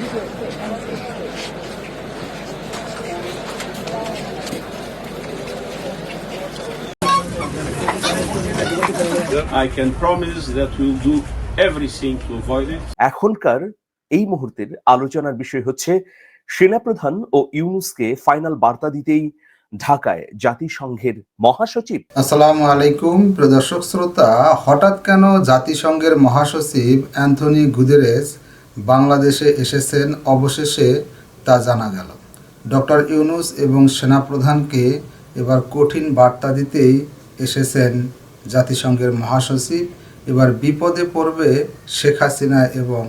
I can promise that we'll do everything to avoid it. এখনকার এই মুহূর্তের আলোচনার বিষয় হচ্ছে সেনাপ্রধান ও ইউনূসকে ফাইনাল বার্তা দিতেই ঢাকায় জাতিসংঘের মহাসচিব। আসসালামু আলাইকুম প্রিয় দর্শক শ্রোতা, হঠাৎ কেন জাতিসংঘের মহাসচিব অ্যান্থনি গুতেরেস বাংলাদেশে এসেছেন অবশেষে তা জানা গেল। ডক্টর ইউনূস এবং সেনাপ্রধানকে এবার কঠিন বার্তা দিতেই এসেছেন জাতিসংঘের মহাসচিব। এবার বিপদে পড়বে শেখ হাসিনা এবং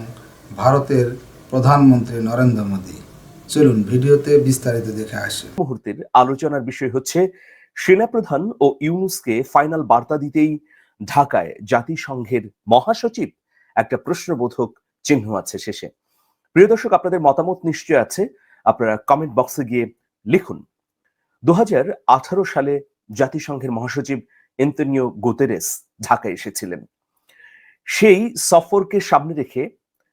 ভারতের প্রধানমন্ত্রী নরেন্দ্র মোদী। চলুন ভিডিওতে বিস্তারিত দেখে আসি। মুহূর্তের আলোচনার বিষয় হচ্ছে সেনাপ্রধান ও ইউনূসকে ফাইনাল বার্তা দিতেই ঢাকায় জাতিসংঘের মহাসচিব। একটা প্রশ্নবোধক চিহ্ন আছে শেষে। প্রিয় দর্শক, আপনাদের মতামত নিশ্চয় আছে, আপনারা কমেন্ট বক্সে গিয়ে লিখুন। 2018 সালে জাতিসংঘের মহাসচিব অ্যান্তনিও গুতেরেস ঢাকায় এসেছিলেন। সেই সফরকে সামনে রেখে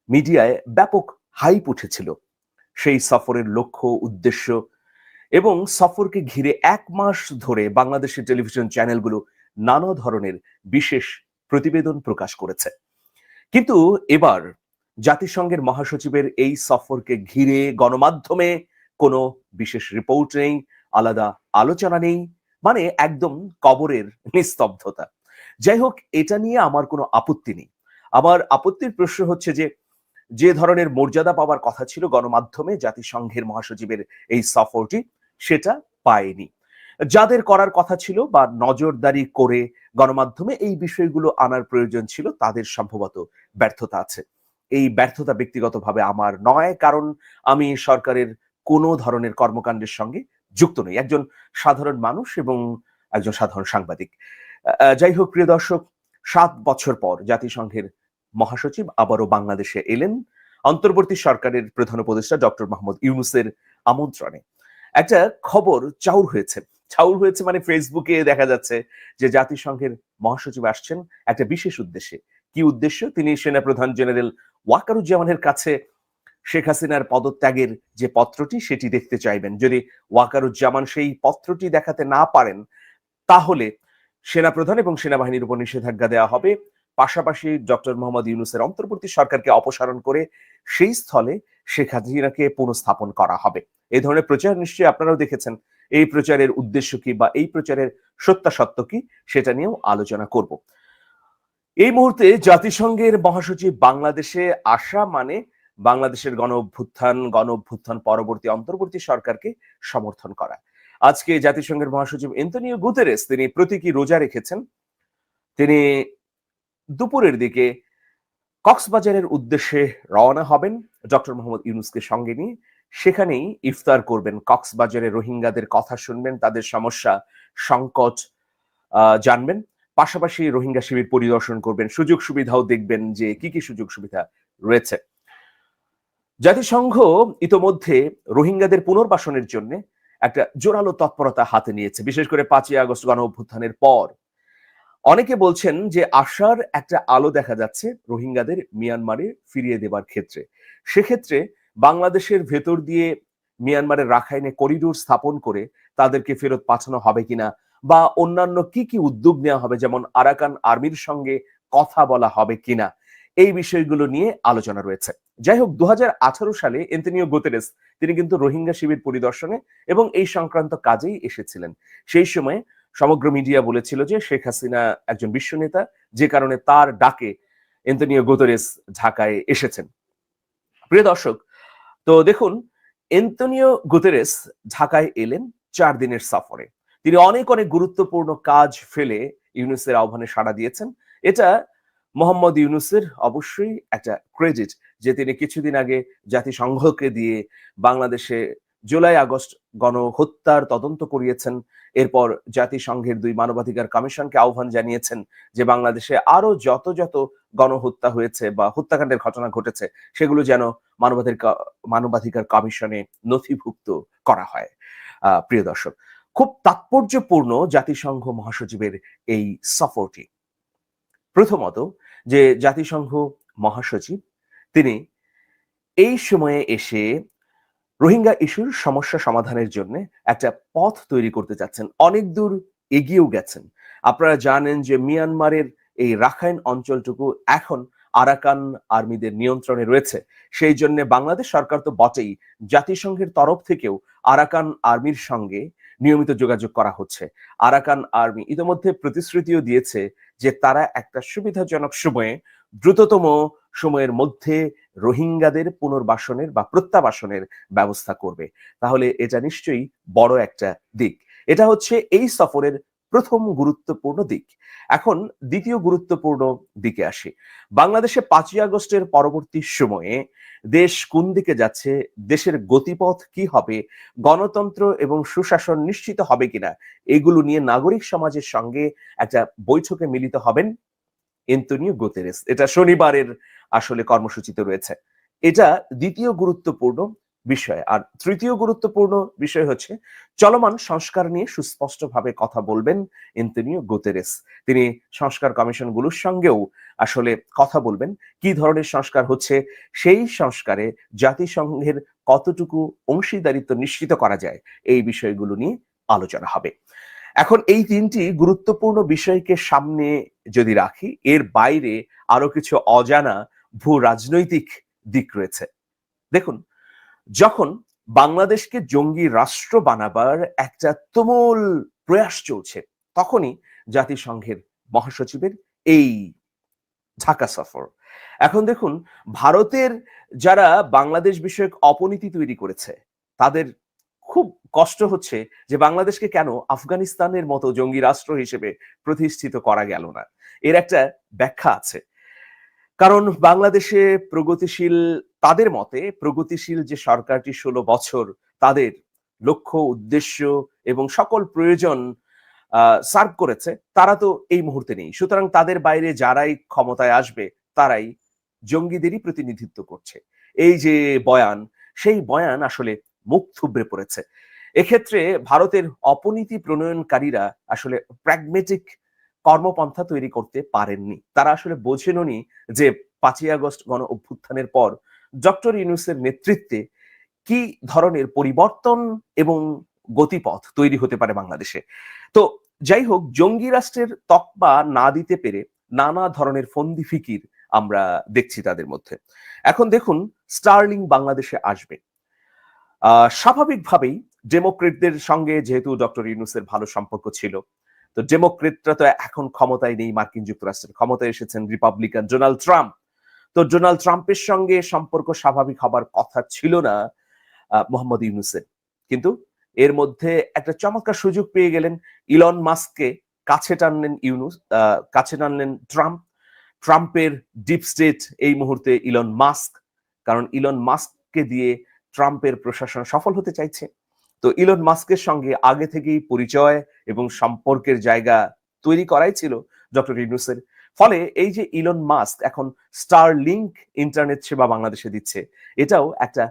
মিডিয়ায় ব্যাপক হাইপ উঠেছিল। সেই সফরের লক্ষ্য, উদ্দেশ্য এবং সফরকে ঘিরে 1 মাস ধরে বাংলাদেশের টেলিভিশন চ্যানেলগুলো নানা ধরনের বিশেষ প্রতিবেদন প্রকাশ করেছে। কিন্তু এবার জাতিসংঘের মহাসচিবের এই সফরকে ঘিরে গণমাধ্যমে কোনো বিশেষ রিপোর্ট নেই, আলাদা আলোচনা নেই, মানে একদম কবরের নিস্তব্ধতা। যাই হোক, এটা নিয়ে আমার কোনো আপত্তি নেই। আমার আপত্তির প্রশ্ন হচ্ছে যে ধরনের মর্যাদা পাওয়ার কথা ছিল গণমাধ্যমে জাতিসংঘের মহাসচিবের এই সফরটি, সেটা পায়নি। যাদের করার কথা ছিল বা নজরদারি করে গণমাধ্যমে এই বিষয়গুলো আনার প্রয়োজন ছিল, তাদের সম্ভবত ব্যর্থতা আছে। এই ব্যর্থতা ব্যক্তিগতভাবে আমার নয়, কারণ আমি সরকারের কোনো ধরনের কর্মকাণ্ডের সঙ্গে যুক্ত নই, একজন সাধারণ মানুষ এবং একজন সাধারণ সাংবাদিক। যাই হোক প্রিয় দর্শক, 7 বছর পর জাতিসংঘের মহাসচিব আবারও বাংলাদেশে এলেন অন্তর্বর্তী সরকারের প্রধান উপদেষ্টা ডক্টর মোহাম্মদ ইউনূসের আমন্ত্রণে। একটা খবর চাউর হয়েছে মানে ফেসবুকে দেখা যাচ্ছে যে জাতিসংঘের মহাসচিব আসছেন একটা বিশেষ উদ্দেশ্যে। কি উদ্দেশ্য? তিনি সেনাপ্রধান জেনারেল ওয়াকারুজ্জামানের কাছে শেখ হাসিনার পদত্যাগের যে পত্রটি সেটি দেখতে চাইবেন। যদি ওয়াকারুজ্জামান সেই পত্রটি দেখাতে না পারেন, তাহলে সেনাপ্রধান এবং সেনাবাহিনীর উপর নিষেধাজ্ঞা দেওয়া হবে। পাশাপাশি ডক্টর মোহাম্মদ ইউনূসের অন্তর্বর্তী সরকারকে অপসারণ করে সেই স্থলে শেখ হাসিনাকে পুনঃস্থাপন করা হবে। এই ধরনের প্রচার নিশ্চয়ই আপনারাও দেখেছেন। এই প্রচারের উদ্দেশ্য কি বা এই প্রচারের সত্যাসত্য কি, সেটা নিয়েও আলোচনা করব। এই মুহূর্তে জাতিসংঘের মহাসচিব বাংলাদেশে আসা মানে বাংলাদেশের গণ অভ্যুত্থান পরবর্তী অন্তর্বর্তী সরকারকে সমর্থন করা। আজকে জাতিসংঘের মহাসচিব অ্যান্তনিও গুতেরেস তিনি প্রতীকী রোজা রেখেছেন। তিনি দুপুরের দিকে কক্সবাজারের উদ্দেশ্যে রওনা হবেন ডক্টর মোহাম্মদ ইউনূসকে সঙ্গে নিয়ে। সেখানেই ইফতার করবেন, কক্সবাজারের রোহিঙ্গাদের কথা শুনবেন, তাদের সমস্যা সংকট জানবেন। পাশাপাশি রোহিঙ্গা শিবির পরিদর্শন করবেন, সুযোগ সুবিধাও দেখবেন যে কি কি সুযোগ সুবিধা রয়েছে। জাতিসংঘ ইতোমধ্যে রোহিঙ্গাদের পুনর্বাসনের জন্য একটা জোরালো তৎপরতা হাতে নিয়েছে, বিশেষ করে 5ই আগস্ট গণ অভ্যুত্থানের পর। অনেকে বলছেন যে আশার একটা আলো দেখা যাচ্ছে রোহিঙ্গাদের মিয়ানমারে ফিরিয়ে দেবার ক্ষেত্রে। সেক্ষেত্রে বাংলাদেশের ভেতর দিয়ে মিয়ানমারের রাখাইনে করিডোর স্থাপন করে তাদেরকে ফেরত পাঠানো হবে কিনা, বা অন্যান্য কি কি উদ্যোগ নেওয়া হবে, যেমন আরাকান আর্মির সঙ্গে কথা বলা হবে কিনা, এই বিষয়গুলো নিয়ে আলোচনা রয়েছে। যাই হোক, 2018 সালে অ্যান্তনিও গুতেরেস তিনি কিন্তু রোহিঙ্গা শিবির পরিদর্শনে এবং এই সংক্রান্ত কাজেই এসেছিলেন। সেই সময় সমগ্র মিডিয়া বলেছিল যে শেখ হাসিনা একজন বিশ্ব নেতা, যে কারণে তার ডাকে অ্যান্তনিও গুতেরেস ঢাকায় এসেছেন। প্রিয় দর্শক, তো দেখুন, অ্যান্তনিও গুতেরেস ঢাকায় এলেন 4 দিনের সফরে। তিনি অনেক গুরুত্বপূর্ণ কাজ ফেলে ইউনূসের আহ্বানে সাড়া দিয়েছেন। এটা মোহাম্মদ ইউনূসের অবশ্যই একটা ক্রেডিট যে তিনি কিছুদিন আগে জাতিসংঘকে দিয়ে বাংলাদেশে জুলাই আগস্ট গণহত্যার তদন্ত করিয়েছেন। এরপর জাতিসংঘের 2 মানবাধিকার কমিশনকে আহ্বান জানিয়েছেন যে বাংলাদেশে আরো যত গণহত্যা হয়েছে বা হত্যাকাণ্ডের ঘটনা ঘটেছে সেগুলো যেন মানবাধিকার কমিশনে নথিভুক্ত করা হয়। প্রিয় দর্শক, খুব তাৎপর্যপূর্ণ জাতিসংঘ মহাসচিবের এই সফরটি। প্রথমত, যে জাতিসংঘ মহাসচিব তিনি এই সময়ে এসে রোহিঙ্গা ইস্যুর সমস্যা সমাধানের জন্য একটা পথ তৈরি করতে চাচ্ছেন, অনেক দূর এগিয়েও গেছেন। আপনারা জানেন যে মিয়ানমারের এই রাখাইন অঞ্চলটুকু এখন আরাকান আর্মিদের নিয়ন্ত্রণে রয়েছে। সেই জন্য বাংলাদেশ সরকার তো বটেই, জাতিসংঘের তরফ থেকেও আরাকান আর্মির সঙ্গে নিয়মিত যোগাযোগ করা হচ্ছে। আরাকান আর্মি ইতিমধ্যে প্রতিশ্রুতিও দিয়েছে যে তারা একটা সুবিধাজনক সময়ে, দ্রুততম সময়ের মধ্যে রোহিঙ্গাদের পুনর্বাসনের বা প্রত্যাবাসনের ব্যবস্থা করবে। তাহলে এটা নিশ্চয়ই বড় একটা দিক। এটা হচ্ছে এই সফরের প্রথম গুরুত্বপূর্ণ দিক। এখন দ্বিতীয় গুরুত্বপূর্ণ দিকে আসি। বাংলাদেশে 5ই আগস্টের পরবর্তী সময়ে দেশ কোন দিকে যাচ্ছে, দেশের গতিপথ কি হবে, গণতন্ত্র এবং সুশাসন নিশ্চিত হবে কিনা, এগুলো নিয়ে নাগরিক সমাজের সঙ্গে একটা বৈঠকে মিলিত হবেন এন্তোনিও গুতেরেস। এটা শনিবারের আসলে কর্মসূচিতে রয়েছে। এটা দ্বিতীয় গুরুত্বপূর্ণ বিষয়। আর তৃতীয় গুরুত্বপূর্ণ বিষয় হচ্ছে চলমান সংস্কার নিয়ে সুস্পষ্টভাবে কথা বলবেন এন্তোনিও গুতেরেস। তিনি সংস্কার কমিশনগুলোর সঙ্গেও আসলে কথা বলবেন, কি ধরনের সংস্কার হচ্ছে, সেই সংস্কারে জাতিসংঘের কতটুকু অংশীদারিত্ব নিশ্চিত করা যায়, এই বিষয়গুলো নিয়ে আলোচনা হবে। এখন এই তিনটি গুরুত্বপূর্ণ বিষয়কে সামনে যদি রাখি, এর বাইরে আরো কিছু অজানা ভূ রাজনৈতিক দিক রয়েছে। দেখুন, যখন বাংলাদেশকে জঙ্গি রাষ্ট্র বানাবার একটা তুমুল প্রয়াস চলছে, তখনই জাতিসংঘের মহাসচিবের এই ঢাকা সফর। এখন দেখুন, ভারতের যারা বাংলাদেশ বিষয়ক অপনীতি তৈরি করেছে, তাদের খুব কষ্ট হচ্ছে যে বাংলাদেশকে কেন আফগানিস্তানের মতো জঙ্গি রাষ্ট্র হিসেবে প্রতিষ্ঠিত করা গেল না। এর একটা ব্যাখ্যা আছে। কারণ বাংলাদেশে প্রগতিশীল, তাদের মতে প্রগতিশীল যে সরকারটি 16 বছর তাদের লক্ষ্য, উদ্দেশ্য এবং সকল প্রয়োজন সার্ভ করেছে, তারা তো এই মুহূর্তে নেই। সুতরাং তাদের বাইরে যারাই ক্ষমতায় আসবে, তারাই জঙ্গিদেরই প্রতিনিধিত্ব করছে। এই যে বয়ান, সেই বয়ান আসলে মুখ থুবড়ে পড়েছে। এক্ষেত্রে ভারতের অপনীতি প্রণয়নকারীরা আসলে প্র্যাগমেটিক কর্মপন্থা তৈরি করতে পারেননি। তারা আসলে বোঝেননি যে 5ই আগস্ট গণ অভ্যুত্থানের পর ডক্টর ইউনূসের নেতৃত্বে কি ধরনের পরিবর্তন এবং গতিপথ তৈরি হতে পারে বাংলাদেশে। তো যাই হোক, জঙ্গি রাষ্ট্রের তকমা না দিতে পেরে নানা ধরনের ফন্দি ফিকির আমরা দেখছি তাদের মধ্যে। এখন দেখুন, স্টারলিং বাংলাদেশে আসবে। স্বাভাবিকভাবেই ডেমোক্রেটদের সঙ্গে যেহেতু ডক্টর ইউনূসের ভালো সম্পর্ক ছিল, তো ডেমোক্রেটরা তো এখন ক্ষমতায় নেই, মার্কিন যুক্তরাষ্ট্রের ক্ষমতায় এসেছেন রিপাবলিকান ডোনাল্ড ট্রাম্প। তো ডোনাল্ড ট্রাম্পের সঙ্গে সম্পর্ক স্বাভাবিক হবার কথা ছিল না মোহাম্মদ ইউনূসের, কিন্তু এর মধ্যে একটা চমৎকার সুযোগ পেয়ে গেলেন। ইলন মাস্ককে কাছে টানলেন ইউনূস, কাছে টানলেন ট্রাম্প। ট্রাম্পের ডিপ স্টেট এই মুহূর্তে ইলন মাস্ক, কারণ ইলন মাস্ককে দিয়ে ট্রাম্পের প্রশাসন সফল হতে চাইছে। তো ইলন মাস্কের সঙ্গে আগে থেকেই পরিচয় এবং সম্পর্কের জায়গা তৈরি করাই ছিল ডক্টর ইউনূসের। ফলে এই যে ইলন মাস্ক এখন স্টারলিংক ইন্টারনেট সেবা বাংলাদেশে দিচ্ছে, এটাও একটা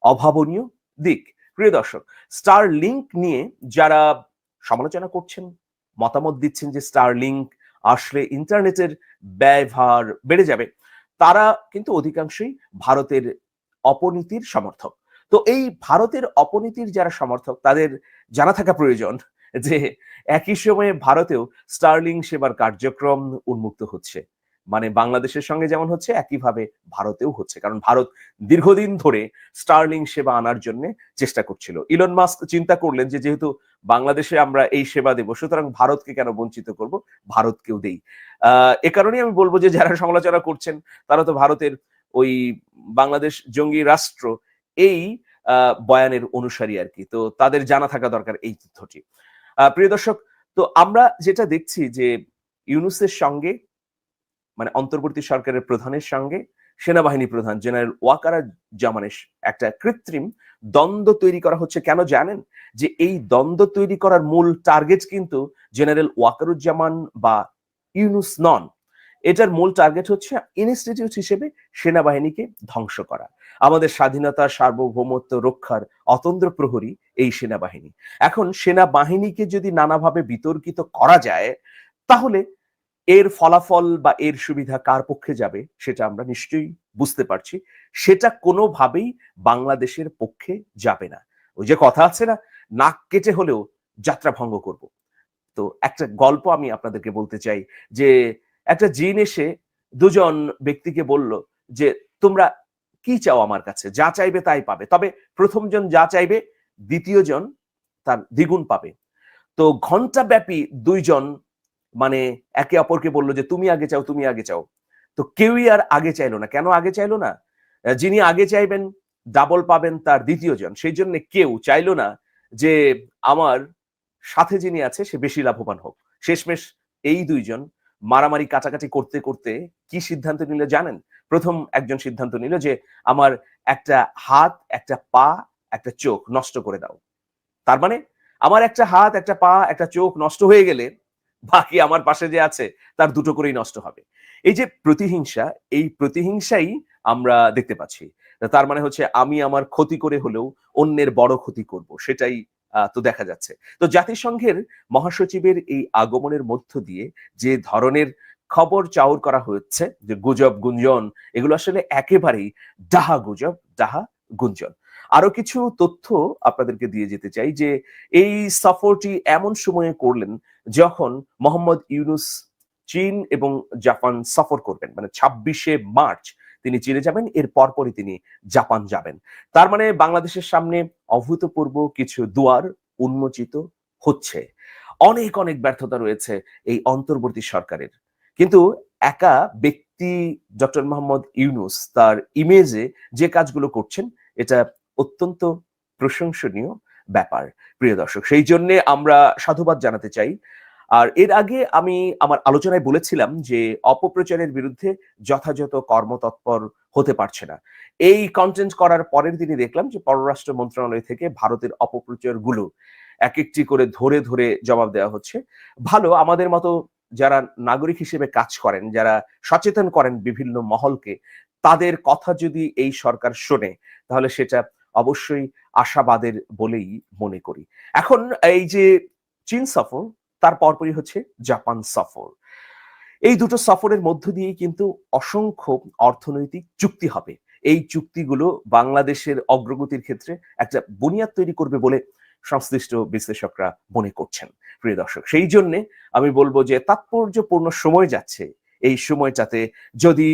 অভাবনীয় দিক। প্রিয় দর্শক, স্টারলিংক নিয়ে যারা সমালোচনা করছেন, মতামত দিচ্ছেন যে স্টারলিংক আসলে ইন্টারনেটের ব্যয়ভার বেড়ে যাবে, তারা কিন্তু অধিকাংশই ভারতের অপনীতির সমর্থক। তো এই ভারতের অপনীতির যারা সমর্থক, তাদের জানা থাকা প্রয়োজন যে একই সময়ে ভারতেও স্টারলিং সেবার কার্যক্রম উন্মুক্ত হচ্ছে। মানে বাংলাদেশের সঙ্গে যেমন হচ্ছে, একইভাবে ভারতেও হচ্ছে। কারণ ভারত দীর্ঘদিন ধরে স্টারলিং সেবা আনার জন্য চেষ্টা করছিল। ইলন মাস্ক চিন্তা করলেন যে যেহেতু বাংলাদেশে আমরা এই সেবা দেব, সুতরাং ভারতকে কেন বঞ্চিত করব, ভারতকেও দেই। এ কারণেই আমি বলবো যে যারা সমালোচনা করছেন, তারা তো ভারতের ওই বাংলাদেশ জঙ্গি রাষ্ট্র এই বয়ানের অনুসারী আর কি। তো তাদের জানা থাকা দরকার এই তথ্যটি। প্রিয় দর্শক, তো আমরা যেটা দেখছি যে ইউনূসের সঙ্গে, মানে অন্তর্বর্তী সরকারের প্রধানের সঙ্গে সেনাবাহিনী প্রধান জেনারেল ওয়াকারুজ্জামানের একটা কৃত্রিম দ্বন্দ্ব তৈরি করা হচ্ছে। কেন জানেন? যে এই দ্বন্দ্ব তৈরি করার মূল টার্গেট কিন্তু জেনারেল ওয়াকারুজ্জামান বা ইউনূস নন। এটার মূল টার্গেট হচ্ছে ইনস্টিটিউট হিসেবে সেনাবাহিনীকে ধ্বংস করা। আমাদের স্বাধীনতা, সার্বভৌমত্ব রক্ষার অতন্দ্র প্রহরী এই সেনাবাহিনী। এখন সেনাবাহিনীকে যদি নানাভাবে বিতর্কিত করা যায়, তাহলে এর ফলাফল বা এর সুবিধা কার পক্ষে যাবে সেটা আমরা নিশ্চয়ই বুঝতে পারছি সেটা কোনোভাবেই বাংলাদেশের পক্ষে যাবে না। ওই যে কথা আছে না, নাক কেটে হলেও যাত্রা ভঙ্গ করব। তো একটা গল্প আমি আপনাদেরকে বলতে চাই যে একটা জিন এসে দুজন ব্যক্তিকে বলল যে তোমরা কি চাও আমার কাছে, যা চাইবে তাই পাবে, তবে প্রথম জন যা চাইবে দ্বিতীয় জন তার দ্বিগুণ পাবে। তো ঘন্টাব্যাপী দুইজন মানে একে অপরকে বলল যে তুমি আগে চাও, তুমি আগে চাও। তো কেউই আর আগে চাইলো না। কেন আগে চাইলো না? যিনি আগে চাইবেন ডাবল পাবেন তার দ্বিতীয় জন, সেই জন্য কেউ চাইলো না যে আমার সাথে যিনি আছে সে বেশি লাভবান হোক। শেষমেশ এই দুইজন মারামারি কাটাকাটি করতে করতে কি সিদ্ধান্ত নিল জানেন? প্রথম একজন সিদ্ধান্ত নিল যে আমার একটা হাত, একটা পা, একটা চোখ নষ্ট করে দাও। তার মানে আমার একটা হাত, একটা পা, একটা চোখ নষ্ট হয়ে গেলে বাকি আমার পাশে যে আছে তার দুটো করেই নষ্ট হবে। এই যে প্রতিহিংসা, এই প্রতিহিংসাই আমরা দেখতে পাচ্ছি। তার মানে হচ্ছে আমি আমার ক্ষতি করে হলেও অন্যের বড় ক্ষতি করব, সেটাই তো দেখা যাচ্ছে। তো জাতিসংঘের মহাসচিবের এই আগমনের মধ্য দিয়ে যে ধরনের খবর চাউর করা হচ্ছে, যে গুজব গুঞ্জন, এগুলো আসলে একেবারেই ডাহা গুজব, ডাহা গুঞ্জন। আরো কিছু তথ্য আপনাদেরকে দিয়ে যেতে চাই যে এই সফরটি এমন সময়ে করলেন যখন মোহাম্মদ ইউনূস চীন এবং জাপান সফর করবেন। মানে 26শে মার্চ তিনি চীনে যাবেন, এর পরপরই তিনি জাপান যাবেন। তার মানে বাংলাদেশের সামনে অভূতপূর্ব কিছু দুয়ার উন্মোচিত হচ্ছে। অনেক অনেক ব্যর্থতা রয়েছে এই অন্তর্বর্তী সরকারের, কিন্তু একা ব্যক্তি ডক্টর মোহাম্মদ ইউনূস তার ইমেজে যে কাজগুলো করছেন এটা অত্যন্ত প্রশংসনীয় ব্যাপার, প্রিয় দর্শক। সেই জন্য আমরা সাধুবাদ জানাতে চাই। আর এর আগে আমি আমার আলোচনায় বলেছিলাম যে অপপ্রচারের বিরুদ্ধে যথাযথ কর্মতৎপর হতে পারছে না। এই কন্টেন্ট করার পরের দিনই দেখলাম যে পররাষ্ট্র মন্ত্রণালয় থেকে ভারতের অপপ্রচারগুলো এক একটি করে ধরে ধরে জবাব দেওয়া হচ্ছে। ভালো, আমাদের মতো যারা নাগরিক হিসেবে কাজ করেন, যারা সচেতন করেন বিভিন্ন মহলকে, তাদের কথা যদি এই সরকার শোনে তাহলে সেটা অবশ্যই আশাবাদের বলেই মনে করি। এখন এই যে চীন সফর, তার পরপরই হচ্ছে জাপান সফর। এই দুটো সফরের মধ্য দিয়েই কিন্তু অসংখ্য অর্থনৈতিক চুক্তি হবে। এই চুক্তিগুলো বাংলাদেশের অগ্রগতির ক্ষেত্রে একটা বুনিয়াদ তৈরি করবে বলে সংশ্লিষ্ট বিশ্লেষকরা মনে করছেন, প্রিয় দর্শক। সেই জন্য আমি বলবো যে তাৎপর্যপূর্ণ সময় যাচ্ছে। এই সময়টাতে যদি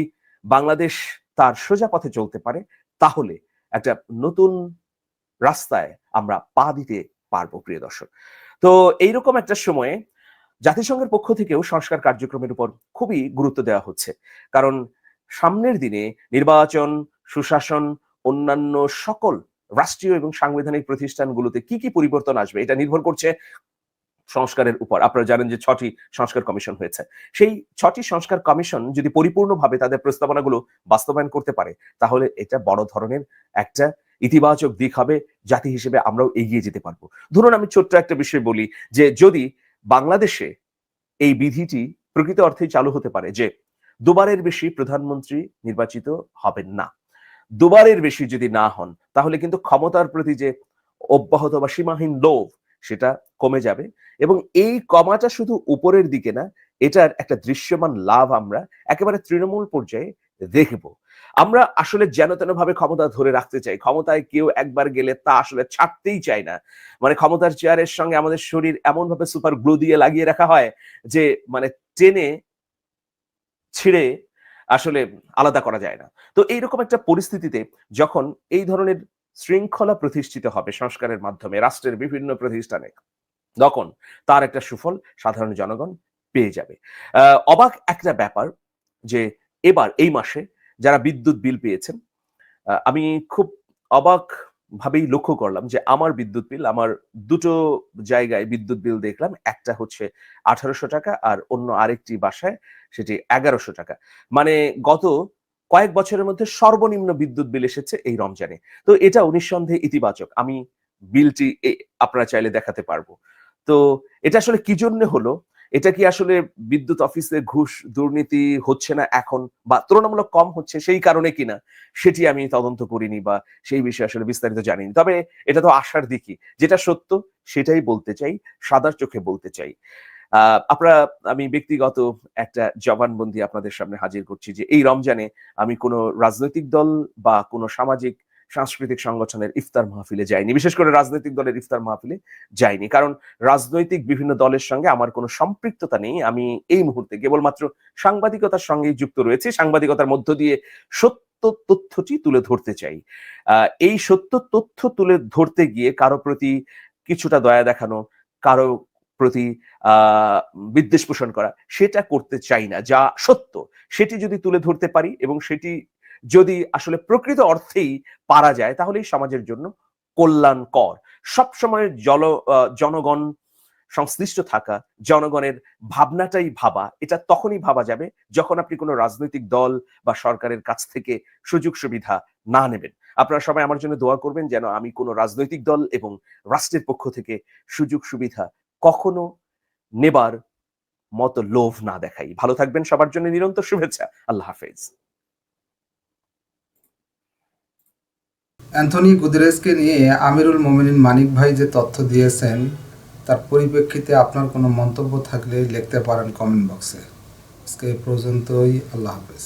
বাংলাদেশ তার সোজা পথে চলতে পারে তাহলে একটা নতুন রাস্তায় আমরা পা দিতে পারবো, প্রিয় দর্শক। তো এইরকম একটা সময়ে জাতিসংঘের পক্ষ থেকেও সংস্কার কার্যক্রমের উপর খুবই গুরুত্ব দেওয়া হচ্ছে। কারণ সামনের দিনে নির্বাচন, সুশাসন, অন্যান্য সকল রাষ্ট্রীয় এবং সাংবিধানিক প্রতিষ্ঠানগুলোতে কি কি পরিবর্তন আসবে এটা নির্ভর করছে সংস্কারের উপর। আপনারা জানেন যে 6টি সংস্কার কমিশন হয়েছে। সেই 6টি সংস্কার কমিশন যদি পরিপূর্ণভাবে তাদের প্রস্তাবনাগুলো বাস্তবায়ন করতে পারে তাহলে এটা বড় ধরনের একটা ইতিবাচক দিক হবে, জাতি হিসেবে আমরাও এগিয়ে যেতে পারবো। ধরুন আমি ছোট্ট একটা বিষয় বলি যে যদি বাংলাদেশে এই বিধিটি প্রকৃত অর্থেই চালু হতে পারে যে দুবারের বেশি প্রধানমন্ত্রী নির্বাচিত হবেন না, দুবারের বেশি যদি না হন তাহলে কিন্তু ক্ষমতার প্রতি যে অব্যাহত বা সীমাহীন লোভ সেটা কমে যাবে। এবং এই কমাটা শুধু উপরের দিকে না, এটার একটা দৃশ্যমান লাভ আমরা একেবারে তৃণমূল পর্যায়ে দেখব। আমরা আসলে যেন তেন ভাবে ক্ষমতা ধরে রাখতে চাই, ক্ষমতায় কেউ একবার গেলে তা আসলে ছাড়তেই চায় না। মানে ক্ষমতার চেয়ারের সঙ্গে আমাদের শরীর এমন ভাবে সুপার গ্লু দিয়ে লাগিয়ে রাখা হয় যে মানে টেনে ছিঁড়ে আসলে আলাদা করা যায় না। তো এইরকম একটা পরিস্থিতিতে যখন এই ধরনের শৃঙ্খলা প্রতিষ্ঠিত হবে সংস্কারের মাধ্যমে রাষ্ট্রের বিভিন্ন প্রতিষ্ঠানে, তখন তার একটা সুফল সাধারণ জনগণ পেয়ে যাবে। অবাক একটা ব্যাপার যে এবার এই মাসে যারা বিদ্যুৎ বিল পেয়েছেন, আমি খুব অবাক ভাবেই লক্ষ্য করলাম যে আমার বিদ্যুৎ বিল, আমার দুটো জায়গায় বিদ্যুৎ বিল দেখলাম। একটা হচ্ছে 1800 টাকা আর অন্য আরেকটি বাসায় সেটি 1100 টাকা। মানে গত কয়েক বছরের মধ্যে সর্বনিম্ন বিদ্যুৎ বিল এসেছে এই রমজানে। তো এটাও নিঃসন্দেহে ইতিবাচক। আমি বিলটি আপনারা চাইলে দেখাতে পারবো। তো এটা আসলে কি জন্য হলো? এটা কি আসলে বিদ্যুৎ অফিসে ঘুষ দুর্নীতি হচ্ছে না এখন, বা তুলনামূলক কম হচ্ছে সেই কারণে কিনা, সেটি আমি তদন্ত করিনি বা সেই বিষয়ে আসলে বিস্তারিত জানিনি। তবে এটা তো আশার দিকই। যেটা সত্য সেটাই বলতে চাই, সাদার চোখে বলতে চাই। আমি ব্যক্তিগত একটা জবানবন্দি আপনাদের সামনে হাজির করছি যে এই রমজানে আমি কোনো রাজনৈতিক দল বা কোনো সামাজিক সাংস্কৃতিক সংগঠনের ইফতার মাহফিলে যাইনি, বিশেষ করে রাজনৈতিক দলের ইফতার মাহফিলে যাইনি, কারণ রাজনৈতিক বিভিন্ন দলের সঙ্গে আমার কোনো সম্পৃক্ততা নেই। আমি এই মুহূর্তে কেবলমাত্র সাংবাদিকতার সঙ্গেই যুক্ত রয়েছি, সাংবাদিকতার মধ্য দিয়ে সত্য তথ্যটি তুলে ধরতে চাই। এই সত্য তথ্য তুলে ধরতে গিয়ে কারো প্রতি কিছুটা দয়া দেখানো, কারো প্রতি বিদ্বেষ পোষণ করা, সেটা করতে চাই না। যা সত্য সেটি যদি তুলে ধরতে পারি এবং সেটি যদি আসলে প্রকৃত অর্থেই পারা যায়, তাহলেই সমাজের জন্য কল্যাণকর। সবসময় জনগণ সংশ্লিষ্ট থাকা, জনগণের ভাবনাটাই ভাবা, এটা তখনই ভাবা যাবে যখন আপনি কোনো রাজনৈতিক দল বা সরকারের কাছ থেকে সুযোগ সুবিধা না নেবেন। আপনারা সবাই আমার জন্য দোয়া করবেন যেন আমি কোনো রাজনৈতিক দল এবং রাষ্ট্রের পক্ষ থেকে সুযোগ সুবিধা কখনো নেবার মতো লোভ না দেখাই। ভালো থাকবেন, সবার জন্য নিরন্তর শুভেচ্ছা। আল্লাহ হাফেজ। অ্যান্থনি গুদেরেসকে নিয়ে আমিরুল মোমিনিন মানিক ভাই যে তথ্য দিয়েছেন, তার পরিপ্রেক্ষিতে আপনার কোনো মন্তব্য থাকলে লিখতে পারেন কমেন্ট বক্সে। আজকে এই পর্যন্তই। আল্লাহ হাফেজ।